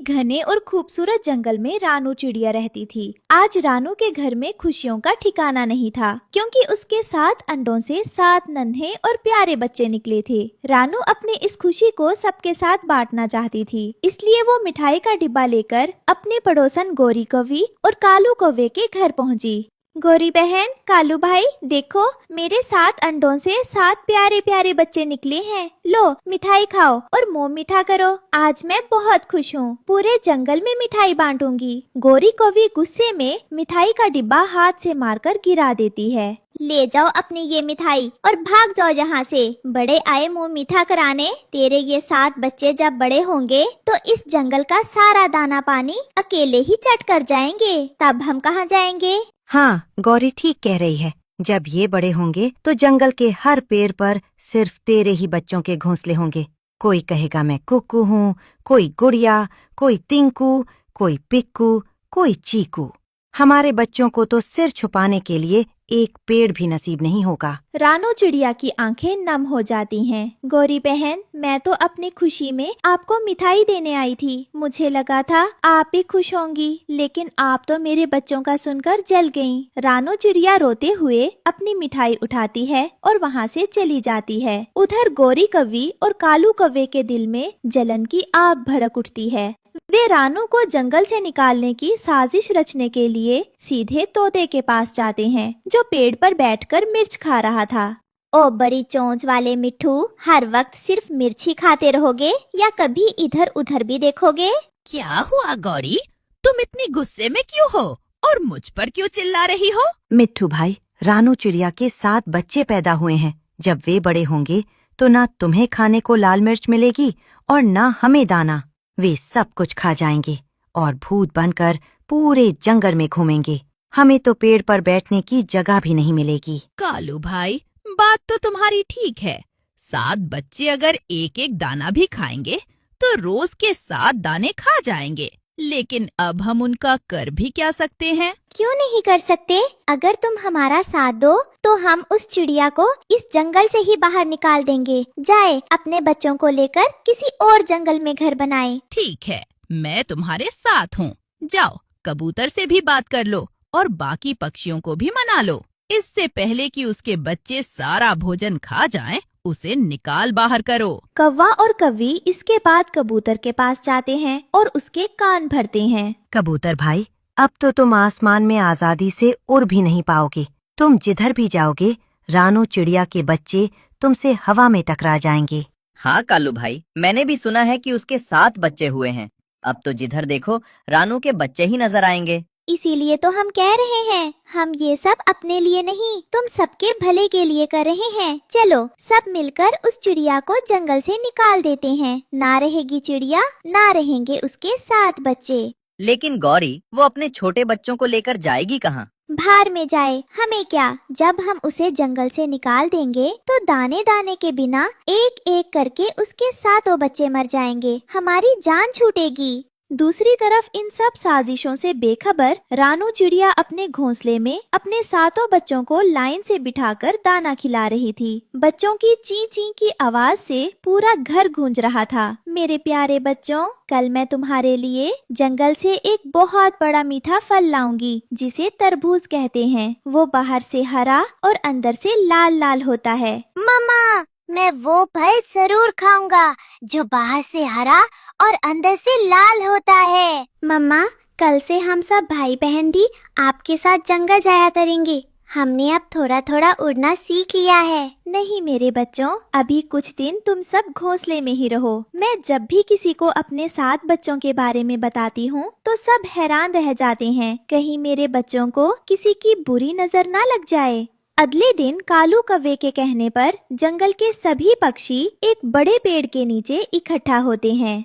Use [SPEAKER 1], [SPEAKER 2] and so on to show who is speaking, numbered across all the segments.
[SPEAKER 1] एक घने और खूबसूरत जंगल में रानू चिड़िया रहती थी। आज रानू के घर में खुशियों का ठिकाना नहीं था, क्योंकि उसके 7 अंडों से 7 नन्हे और प्यारे बच्चे निकले थे। रानू अपनी इस खुशी को सबके साथ बांटना चाहती थी, इसलिए वो मिठाई का डिब्बा लेकर अपने पड़ोसन गोरी कौवी और कालू कौवे के घर पहुंची। गोरी बहन, कालू भाई, देखो मेरे 7 अंडों से 7 प्यारे प्यारे बच्चे निकले हैं। लो मिठाई खाओ और मुंह मीठा करो। आज मैं बहुत खुश हूँ, पूरे जंगल में मिठाई बांटूंगी। गोरी कौवी गुस्से में मिठाई का डिब्बा हाथ से मारकर गिरा देती है।
[SPEAKER 2] ले जाओ अपनी ये मिठाई और भाग जाओ यहाँ से। बड़े आए मुंह मीठा कराने। तेरे ये 7 बच्चे जब बड़े होंगे तो इस जंगल का सारा दाना पानी अकेले ही चट कर जाएंगे, तब हम कहाँ जाएंगे?
[SPEAKER 3] हाँ, गौरी ठीक कह रही है। जब ये बड़े होंगे तो जंगल के हर पेड़ पर सिर्फ तेरे ही बच्चों के घोंसले होंगे। कोई कहेगा मैं कुक्कू हूँ, कोई गुड़िया, कोई तिंकू, कोई पिक्कू, कोई चीकू। हमारे बच्चों को तो सिर छुपाने के लिए एक पेड़ भी नसीब नहीं होगा।
[SPEAKER 1] रानू चिड़िया की आंखें नम हो जाती हैं। गोरी बहन, मैं तो अपनी खुशी में आपको मिठाई देने आई थी। मुझे लगा था आप भी खुश होंगी, लेकिन आप तो मेरे बच्चों का सुनकर जल गईं। रानू चिड़िया रोते हुए अपनी मिठाई उठाती है और वहाँ से चली जाती है। उधर गोरी कौवी और कालू कौवे के दिल में जलन की आग भड़क उठती है। वे रानू को जंगल से निकालने की साजिश रचने के लिए सीधे तोते के पास जाते हैं, जो पेड़ पर बैठकर मिर्च खा रहा था।
[SPEAKER 2] ओ बड़ी चोंच वाले मिट्ठू, हर वक्त सिर्फ मिर्च ही खाते रहोगे या कभी इधर उधर भी देखोगे?
[SPEAKER 4] क्या हुआ गौरी, तुम इतनी गुस्से में क्यों हो और मुझ पर क्यों चिल्ला रही हो?
[SPEAKER 3] मिट्ठू भाई, रानू चिड़िया के 7 बच्चे पैदा हुए हैं। जब वे बड़े होंगे तो ना तुम्हें खाने को लाल मिर्च मिलेगी और ना हमें दाना। वे सब कुछ खा जाएंगे और भूत बनकर पूरे जंगल में घूमेंगे। हमें तो पेड़ पर बैठने की जगह भी नहीं मिलेगी।
[SPEAKER 4] कालू भाई, बात तो तुम्हारी ठीक है। 7 बच्चे अगर एक एक दाना भी खाएंगे तो रोज के 7 दाने खा जाएंगे। लेकिन अब हम उनका कर भी क्या सकते हैं?
[SPEAKER 2] क्यों नहीं कर सकते? अगर तुम हमारा साथ दो तो हम उस चिड़िया को इस जंगल से ही बाहर निकाल देंगे। जाए अपने बच्चों को लेकर किसी और जंगल में घर बनाए।
[SPEAKER 4] ठीक है, मैं तुम्हारे साथ हूँ। जाओ कबूतर से भी बात कर लो और बाकी पक्षियों को भी मना लो। इससे पहले कि उसके बच्चे सारा भोजन खा जाएं, उसे निकाल बाहर करो।
[SPEAKER 1] कौवा और कौवी इसके बाद कबूतर के पास जाते हैं और उसके कान भरते हैं।
[SPEAKER 3] कबूतर भाई, अब तो तुम आसमान में आजादी से उड़ भी नहीं पाओगे। तुम जिधर भी जाओगे, रानू चिड़िया के बच्चे तुमसे हवा में टकरा जाएंगे।
[SPEAKER 5] हाँ कालू भाई, मैंने भी सुना है कि उसके 7 बच्चे हुए हैं। अब तो जिधर देखो रानू के बच्चे ही नजर आएंगे।
[SPEAKER 2] इसीलिए तो हम कह रहे हैं, हम ये सब अपने लिए नहीं, तुम सबके भले के लिए कर रहे हैं। चलो सब मिलकर उस चिड़िया को जंगल से निकाल देते हैं। ना रहेगी चिड़िया, ना रहेंगे उसके 7 बच्चे।
[SPEAKER 5] लेकिन गौरी, वो अपने छोटे बच्चों को लेकर जाएगी कहाँ?
[SPEAKER 2] भार में जाए, हमें क्या। जब हम उसे जंगल से निकाल देंगे तो दाने दाने के बिना एक एक करके उसके 7 बच्चे मर जाएंगे। हमारी जान छूटेगी।
[SPEAKER 1] दूसरी तरफ इन सब साजिशों से बेखबर रानू चिड़िया अपने घोंसले में अपने 7 बच्चों को लाइन से बिठाकर दाना खिला रही थी। बच्चों की ची ची की आवाज से पूरा घर गूंज रहा था। मेरे प्यारे बच्चों, कल मैं तुम्हारे लिए जंगल से एक बहुत बड़ा मीठा फल लाऊंगी, जिसे तरबूज कहते हैं। वो बाहर से हरा और अंदर से लाल लाल होता है।
[SPEAKER 2] मम्मा, मैं वो फल जरूर खाऊंगा जो बाहर से हरा और अंदर से लाल होता है। मम्मा, कल से हम सब भाई बहन भी आपके साथ जंगल जाया करेंगे। हमने अब थोड़ा थोड़ा उड़ना सीख लिया है।
[SPEAKER 1] नहीं मेरे बच्चों, अभी कुछ दिन तुम सब घोंसले में ही रहो। मैं जब भी किसी को अपने 7 बच्चों के बारे में बताती हूँ तो सब हैरान रह जाते हैं। कहीं मेरे बच्चों को किसी की बुरी नजर ना लग जाए। अगले दिन कालू कौवे के कहने पर जंगल के सभी पक्षी एक बड़े पेड़ के नीचे इकट्ठा होते हैं।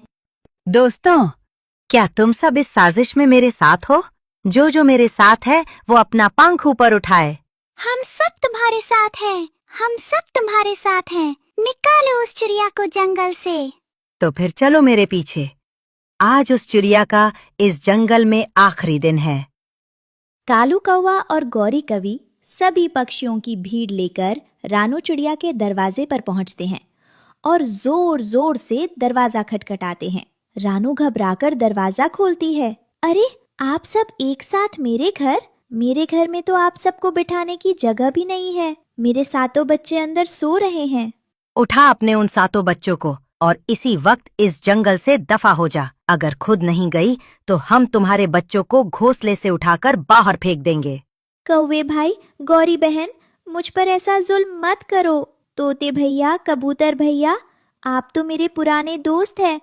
[SPEAKER 3] दोस्तों, क्या तुम सब इस साजिश में मेरे साथ हो? जो मेरे साथ है वो अपना पंख ऊपर उठाए।
[SPEAKER 2] हम सब तुम्हारे साथ हैं। हम सब तुम्हारे साथ हैं। निकालो उस चिड़िया को जंगल से।
[SPEAKER 3] तो फिर चलो मेरे पीछे। आज उस चिड़िया का इस जंगल में आखिरी दिन है।
[SPEAKER 1] कालू कौवा और गौरी कवि सभी पक्षियों की भीड़ लेकर रानू चिड़िया के दरवाजे पर पहुंचते हैं और जोर जोर से दरवाजा खटखटाते हैं। रानू घबराकर दरवाजा खोलती है। अरे, आप सब एक साथ मेरे घर? मेरे घर में तो आप सबको बिठाने की जगह भी नहीं है। मेरे सातों बच्चे अंदर सो रहे हैं।
[SPEAKER 3] उठा अपने उन सातों बच्चों को और इसी वक्त इस जंगल से दफा हो जा। अगर खुद नहीं गई तो हम तुम्हारे बच्चों को घोंसले से उठाकर बाहर फेंक देंगे।
[SPEAKER 1] कौवे भाई, गौरी बहन, मुझ पर ऐसा जुल्म मत करो। तोते भैया, कबूतर भैया, आप तो मेरे पुराने दोस्त हैं।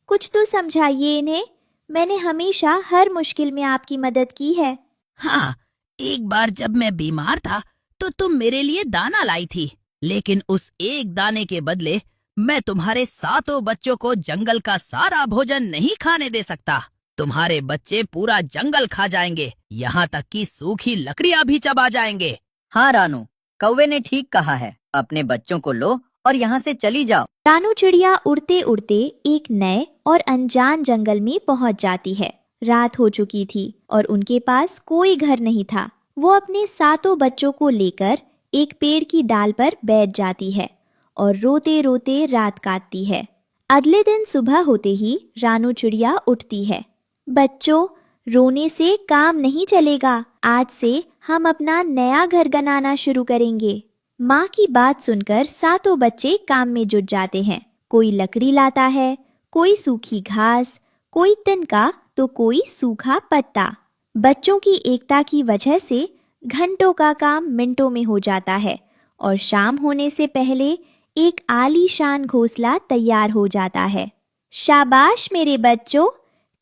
[SPEAKER 1] कुछ तो समझाइए इन्हें। मैंने हमेशा हर मुश्किल में आपकी मदद की है।
[SPEAKER 4] हाँ, एक बार जब मैं बीमार था तो तुम मेरे लिए दाना लाई थी, लेकिन उस एक दाने के बदले मैं तुम्हारे सातों बच्चों को जंगल का सारा भोजन नहीं खाने दे सकता। तुम्हारे बच्चे पूरा जंगल खा जाएंगे, यहाँ तक कि सूखी लकड़ियाँ भी चबा जाएंगे।
[SPEAKER 5] हाँ रानू, कौवे ने ठीक कहा है। अपने बच्चों को लो और यहाँ से चली जाओ।
[SPEAKER 1] रानू चिड़िया उड़ते उड़ते एक नए और अनजान जंगल में पहुंच जाती है। रात हो चुकी थी और उनके पास कोई घर नहीं था। वो अपने सातों बच्चों को लेकर एक पेड़ की डाल पर बैठ जाती है और रोते रोते रात काटती है। अगले दिन सुबह होते ही रानू चिड़िया उठती है। बच्चों, रोने से काम नहीं चलेगा। आज से हम अपना नया घर बनाना शुरू करेंगे। माँ की बात सुनकर सातों बच्चे काम में जुट जाते हैं। कोई लकड़ी लाता है, कोई सूखी घास, कोई तिनका तो कोई सूखा पत्ता। बच्चों की एकता की वजह से घंटों का काम मिनटों में हो जाता है और शाम होने से पहले एक आलीशान घोंसला तैयार हो जाता है। शाबाश मेरे बच्चों,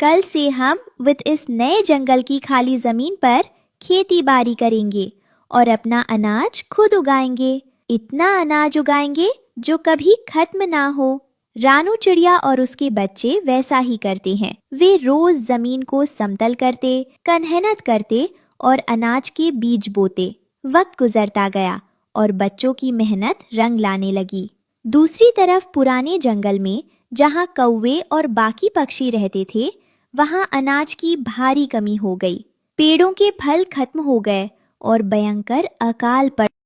[SPEAKER 1] कल से हम विद इस नए जंगल की खाली जमीन पर खेती बाड़ी करेंगे और अपना अनाज खुद उगाएंगे। इतना अनाज उगाएंगे जो कभी खत्म ना हो। रानू चिड़िया और उसके बच्चे वैसा ही करते हैं। वे रोज जमीन को समतल करते, मेहनत करते और अनाज के बीज बोते। वक्त गुजरता गया और बच्चों की मेहनत रंग लाने लगी। दूसरी तरफ पुराने जंगल में जहाँ कौवे और बाकी पक्षी रहते थे, वहाँ अनाज की भारी कमी हो गई। पेड़ों के फल खत्म हो गए और भयंकर अकाल पड़